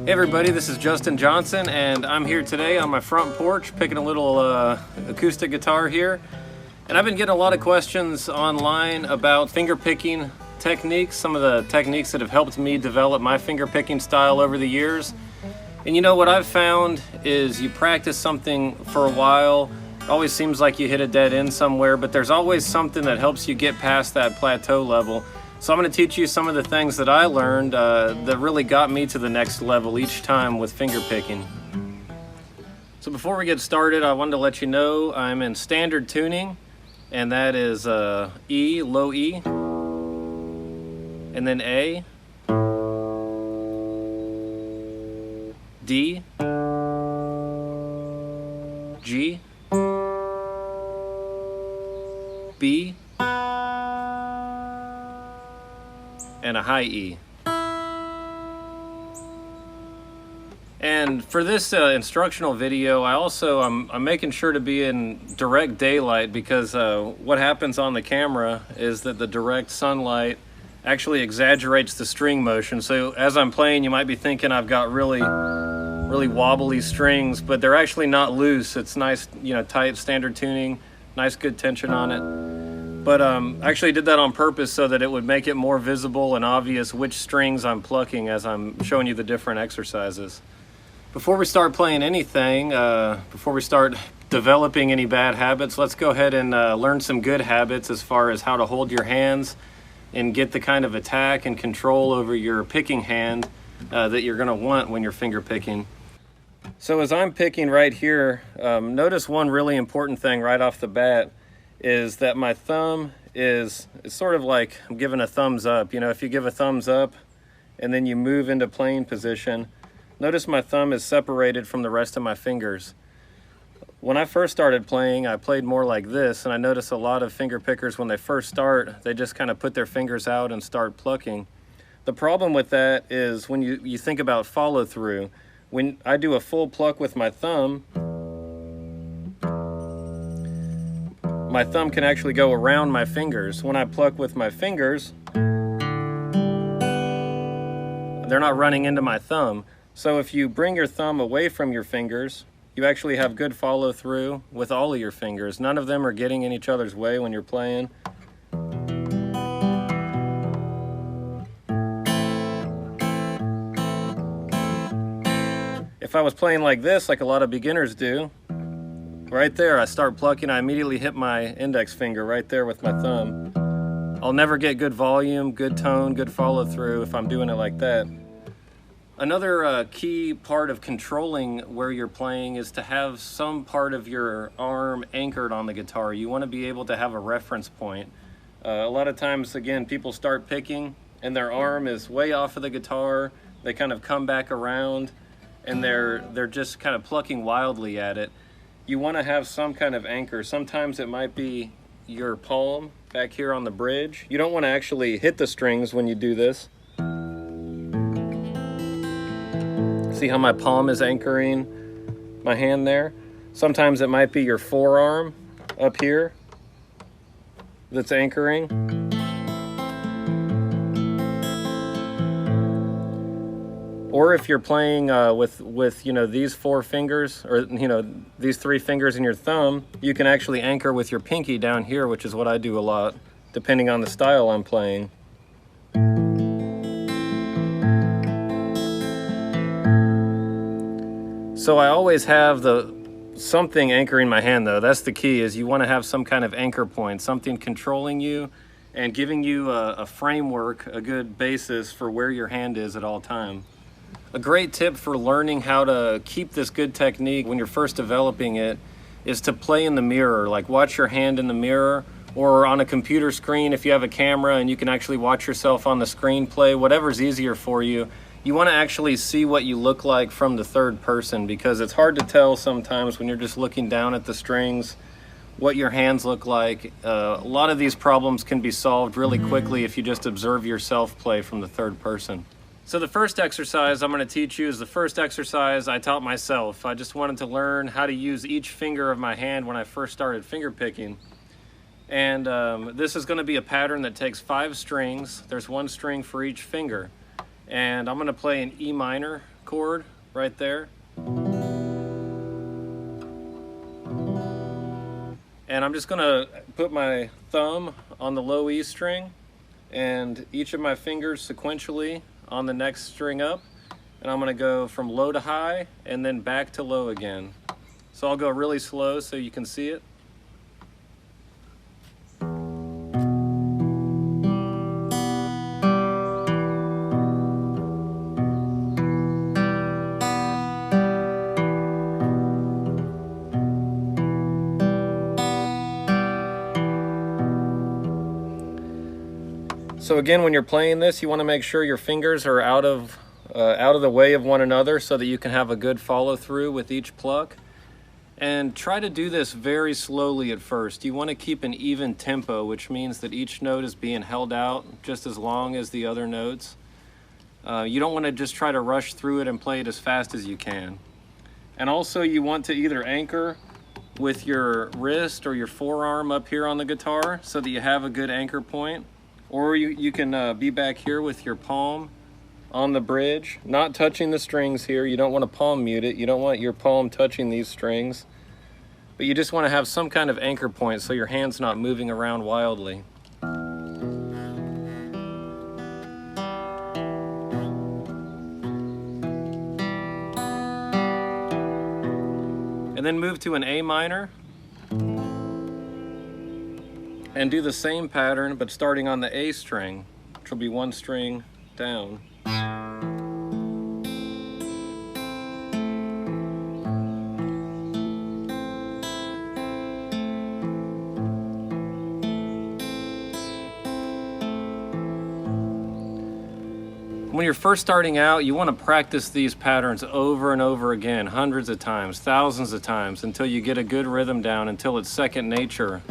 Hey everybody, this is Justin Johnson and I'm here today on my front porch picking a little acoustic guitar here. And I've been getting a lot of questions online about finger picking techniques, some of the techniques that have helped me develop my finger picking style over the years. And you know what I've found is you practice something for a while, it always seems like you hit a dead end somewhere, but there's always something that helps you get past that plateau level. So I'm going to teach you some of the things that I learned that really got me to the next level each time with finger picking. So before we get started, I wanted to let you know I'm in standard tuning, and that is E, low E, and then A, D, G, B, and a high E. And for this instructional video, I'm making sure to be in direct daylight because what happens on the camera is that the direct sunlight actually exaggerates the string motion. So as I'm playing, you might be thinking I've got really wobbly strings, but they're actually not loose. It's nice, tight standard tuning, nice good tension on it. But I actually did that on purpose so that it would make it more visible and obvious which strings I'm plucking as I'm showing you the different exercises. Before we start playing anything, before we start developing any bad habits, let's go ahead and learn some good habits as far as how to hold your hands and get the kind of attack and control over your picking hand that you're going to want when you're finger picking. So as I'm picking right here, notice one really important thing right off the bat is that my thumb is sort of like I'm giving a thumbs up. If you give a thumbs up and then you move into playing position, notice my thumb is separated from the rest of my fingers. When I first started playing, I played more like this, and I notice a lot of finger pickers when they first start, they just kind of put their fingers out and start plucking. The problem with that is when you think about follow through, when I do a full pluck with my thumb can actually go around my fingers. When I pluck with my fingers, they're not running into my thumb. So if you bring your thumb away from your fingers, you actually have good follow through with all of your fingers. None of them are getting in each other's way when you're playing. If I was playing like this, like a lot of beginners do, right there, I start plucking, I immediately hit my index finger right there with my thumb. I'll never get good volume, good tone, good follow through if I'm doing it like that. Another key part of controlling where you're playing is to have some part of your arm anchored on the guitar. You want to be able to have a reference point. A lot of times, again, people start picking and their arm is way off of the guitar. They kind of come back around and they're just kind of plucking wildly at it. You want to have some kind of anchor. Sometimes it might be your palm back here on the bridge. You don't want to actually hit the strings when you do this. See how my palm is anchoring my hand there? Sometimes it might be your forearm up here that's anchoring. Or if you're playing with these four fingers, or these three fingers in your thumb, you can actually anchor with your pinky down here, which is what I do a lot, depending on the style I'm playing. So I always have something anchoring my hand though. That's the key, is you want to have some kind of anchor point, something controlling you and giving you a framework, a good basis for where your hand is at all time. A great tip for learning how to keep this good technique when you're first developing it is to play in the mirror, like watch your hand in the mirror or on a computer screen if you have a camera and you can actually watch yourself on the screen play, whatever's easier for you. You want to actually see what you look like from the third person because it's hard to tell sometimes when you're just looking down at the strings what your hands look like. A lot of these problems can be solved really quickly if you just observe yourself play from the third person. So the first exercise I'm going to teach you is the first exercise I taught myself. I just wanted to learn how to use each finger of my hand when I first started finger picking. And this is going to be a pattern that takes 5 strings. There's 1 string for each finger. And I'm going to play an E minor chord right there. And I'm just gonna put my thumb on the low E string and each of my fingers sequentially on the next string up. And I'm gonna go from low to high and then back to low again. So I'll go really slow so you can see it. So again, when you're playing this, you want to make sure your fingers are out of the way of one another so that you can have a good follow through with each pluck. And try to do this very slowly at first. You want to keep an even tempo, which means that each note is being held out just as long as the other notes. You don't want to just try to rush through it and play it as fast as you can. And also you want to either anchor with your wrist or your forearm up here on the guitar so that you have a good anchor point. Or you can be back here with your palm on the bridge, not touching the strings here. You don't want to palm mute it. You don't want your palm touching these strings. But you just want to have some kind of anchor point so your hand's not moving around wildly. And then move to an A minor. And do the same pattern, but starting on the A string, which will be one string down. When you're first starting out, you want to practice these patterns over and over again, hundreds of times, thousands of times, until you get a good rhythm down, until it's second nature.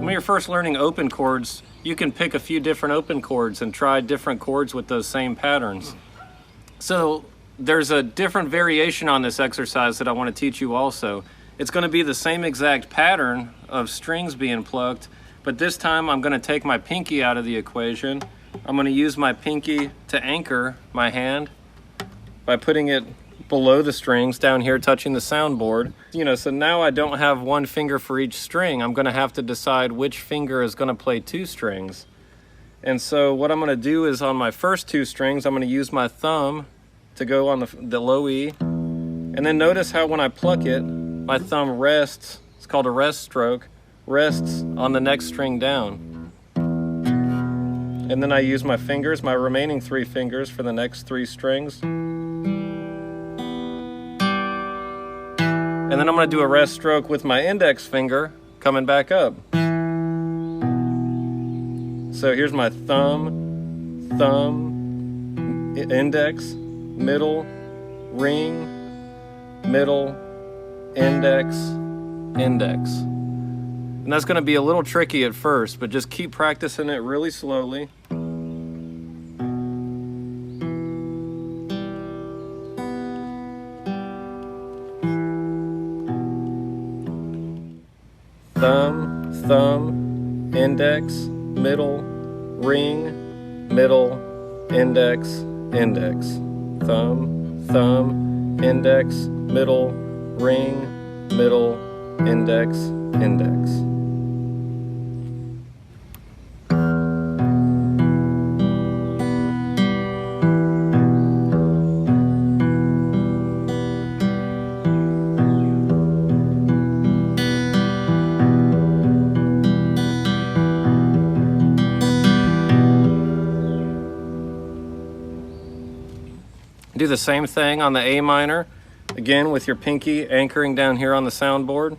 When you're first learning open chords, you can pick a few different open chords and try different chords with those same patterns. So there's a different variation on this exercise that I want to teach you also. It's going to be the same exact pattern of strings being plucked, but this time I'm going to take my pinky out of the equation. I'm going to use my pinky to anchor my hand by putting it below the strings down here touching the soundboard. So now I don't have one finger for each string. I'm going to have to decide which finger is going to play two strings. And so what I'm going to do is on my first two strings, I'm going to use my thumb to go on the low E. And then notice how when I pluck it, my thumb rests, it's called a rest stroke, rests on the next string down. And then I use my fingers, my remaining three fingers for the next three strings. And then I'm going to do a rest stroke with my index finger coming back up. So here's my thumb, index, middle, ring, middle, index, index. And that's going to be a little tricky at first, but just keep practicing it really slowly. Thumb, index, middle, ring, middle, index, index. Thumb, index, middle, ring, middle, index, index. Do the same thing on the A minor, again with your pinky anchoring down here on the soundboard.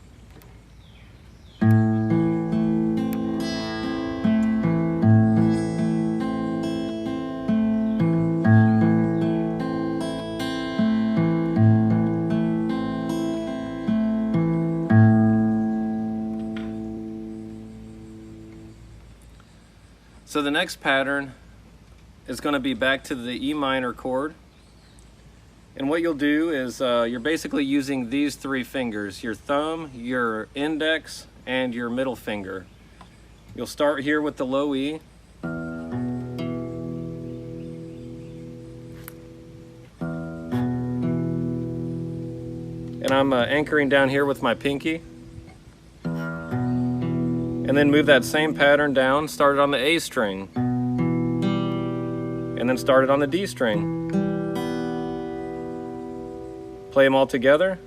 So the next pattern is going to be back to the E minor chord. And what you'll do is you're basically using these three fingers, your thumb, your index, and your middle finger. You'll start here with the low E. And I'm anchoring down here with my pinky. And then move that same pattern down, start it on the A string. And then start it on the D string. Play them all together.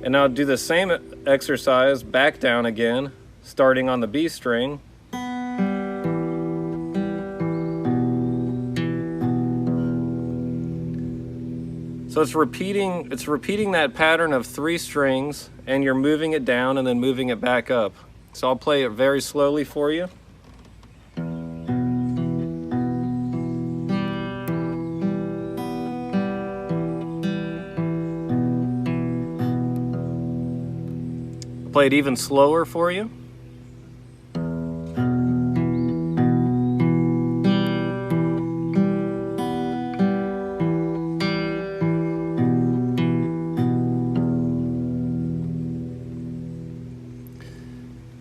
And now do the same exercise back down again, starting on the B string. So it's repeating that pattern of 3 strings, and you're moving it down and then moving it back up. So I'll play it very slowly for you. I'll play it even slower for you.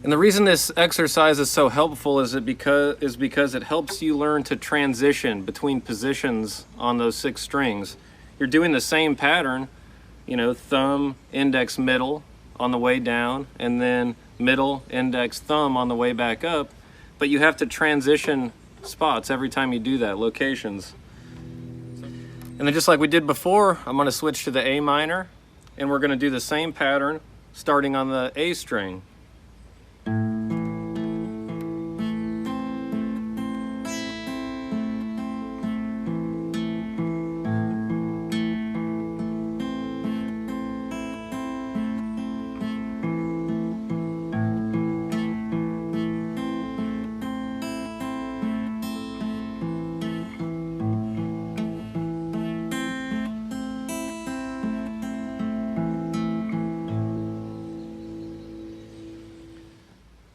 And the reason this exercise is so helpful is because it helps you learn to transition between positions on those 6 strings. You're doing the same pattern, you know, thumb, index, middle on the way down, and then middle, index, thumb on the way back up, but you have to transition spots every time you do that, locations. And then just like we did before, I'm going to switch to the A minor, and we're going to do the same pattern starting on the A string.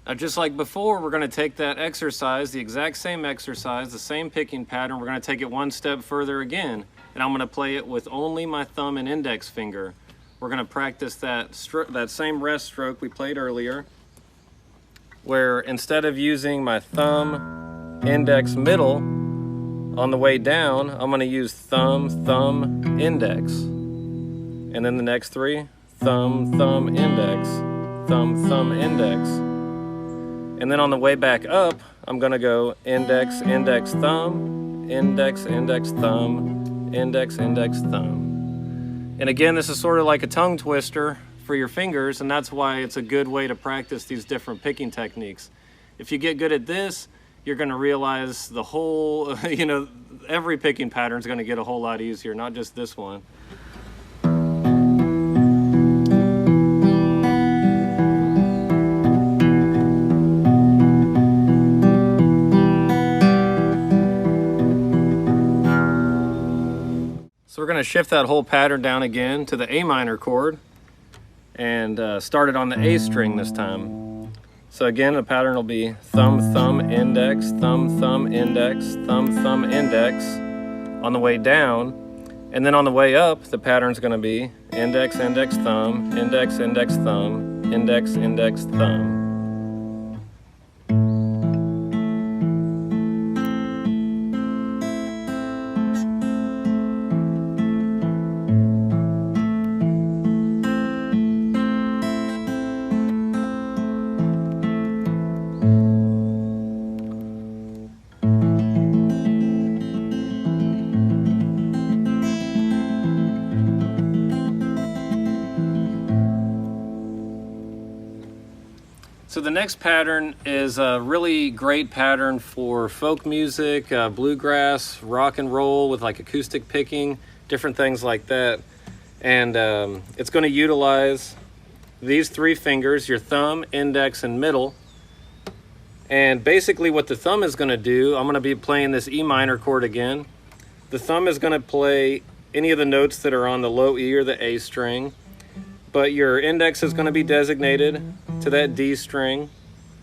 Now, just like before, we're going to take that exercise, the exact same exercise, the same picking pattern, we're going to take it one step further again, and I'm going to play it with only my thumb and index finger. We're going to practice that same rest stroke we played earlier, where instead of using my thumb, index, middle on the way down, I'm going to use thumb, thumb, index. And then the next 3, thumb, thumb, index, thumb, thumb, index. And then on the way back up, I'm going to go index, index, thumb, index, index, thumb, index, index, thumb. And again, this is sort of like a tongue twister for your fingers, and that's why it's a good way to practice these different picking techniques. If you get good at this, you're going to realize the whole, you know, every picking pattern is going to get a whole lot easier, not just this one. So we're going to shift that whole pattern down again to the A minor chord and start it on the A string this time. So again, the pattern will be thumb, thumb, index, thumb, thumb, index, thumb, thumb, index on the way down. And then on the way up, the pattern is going to be index, index, thumb, index, index, thumb, index, index, thumb. So the next pattern is a really great pattern for folk music, bluegrass, rock and roll with like acoustic picking, different things like that. And it's going to utilize these 3 fingers, your thumb, index, and middle. And basically what the thumb is going to do, I'm going to be playing this E minor chord again. The thumb is going to play any of the notes that are on the low E or the A string, but your index is going to be designated to that D string,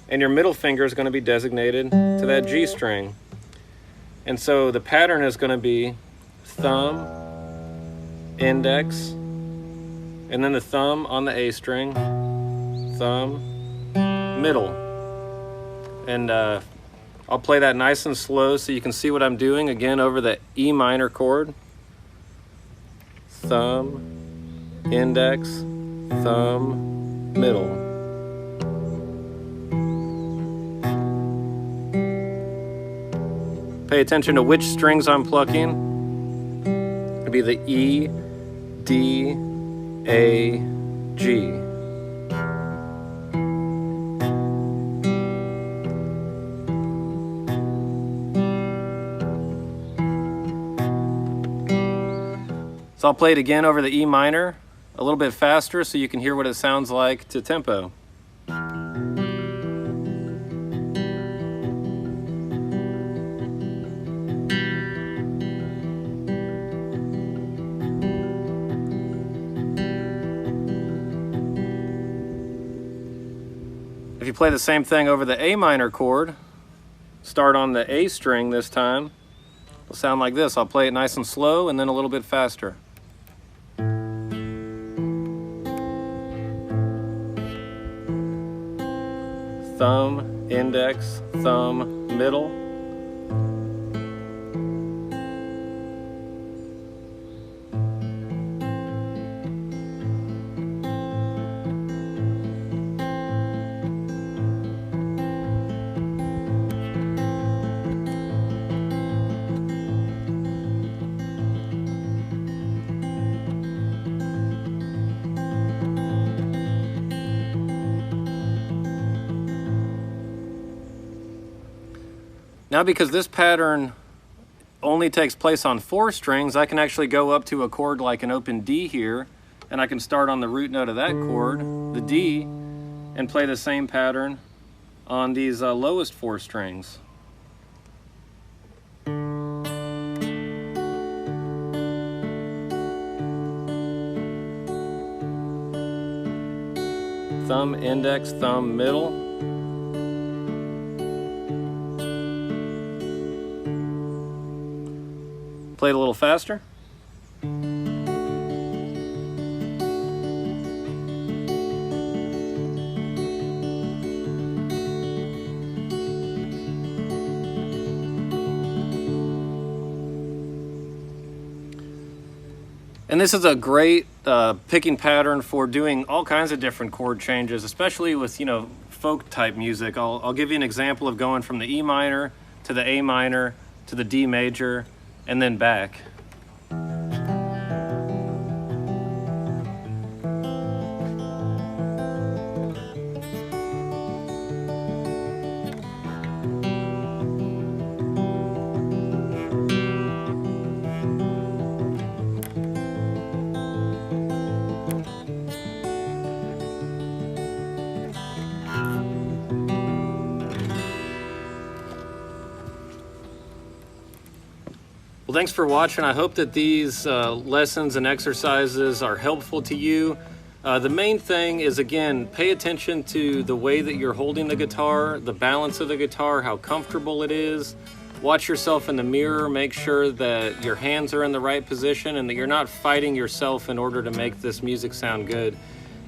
and your middle finger is going to be designated to that G string. And so the pattern is going to be thumb, index, and then the thumb on the A string, thumb, middle. And I'll play that nice and slow so you can see what I'm doing again over the E minor chord. Thumb, index, thumb, middle. Pay attention to which strings I'm plucking. It'll be the E, D, A, G. So I'll play it again over the E minor, a little bit faster so you can hear what it sounds like to tempo. If you play the same thing over the A minor chord, start on the A string this time, it'll sound like this. I'll play it nice and slow and then a little bit faster. Thumb, index, thumb, middle. Now, because this pattern only takes place on 4 strings, I can actually go up to a chord like an open D here, and I can start on the root note of that chord, the D, and play the same pattern on these lowest 4 strings. Thumb, index, thumb, middle. Play it a little faster. And this is a great picking pattern for doing all kinds of different chord changes, especially with, folk type music. I'll give you an example of going from the E minor to the A minor to the D major and then back. Well, thanks for watching. I hope that these lessons and exercises are helpful to you. The main thing is, again, pay attention to the way that you're holding the guitar, the balance of the guitar, how comfortable it is. Watch yourself in the mirror, make sure that your hands are in the right position and that you're not fighting yourself in order to make this music sound good.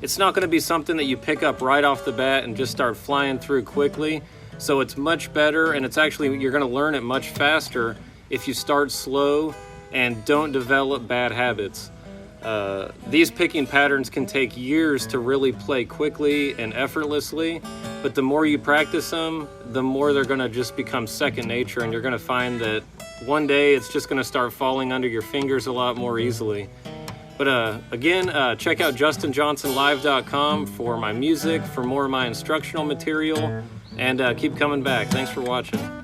It's not going to be something that you pick up right off the bat and just start flying through quickly. So it's much better, and it's actually, you're going to learn it much faster if you start slow and don't develop bad habits. These picking patterns can take years to really play quickly and effortlessly, but the more you practice them, the more they're going to just become second nature, and you're going to find that one day it's just going to start falling under your fingers a lot more easily. But again, check out justinjohnsonlive.com for my music, for more of my instructional material, and keep coming back. Thanks for watching.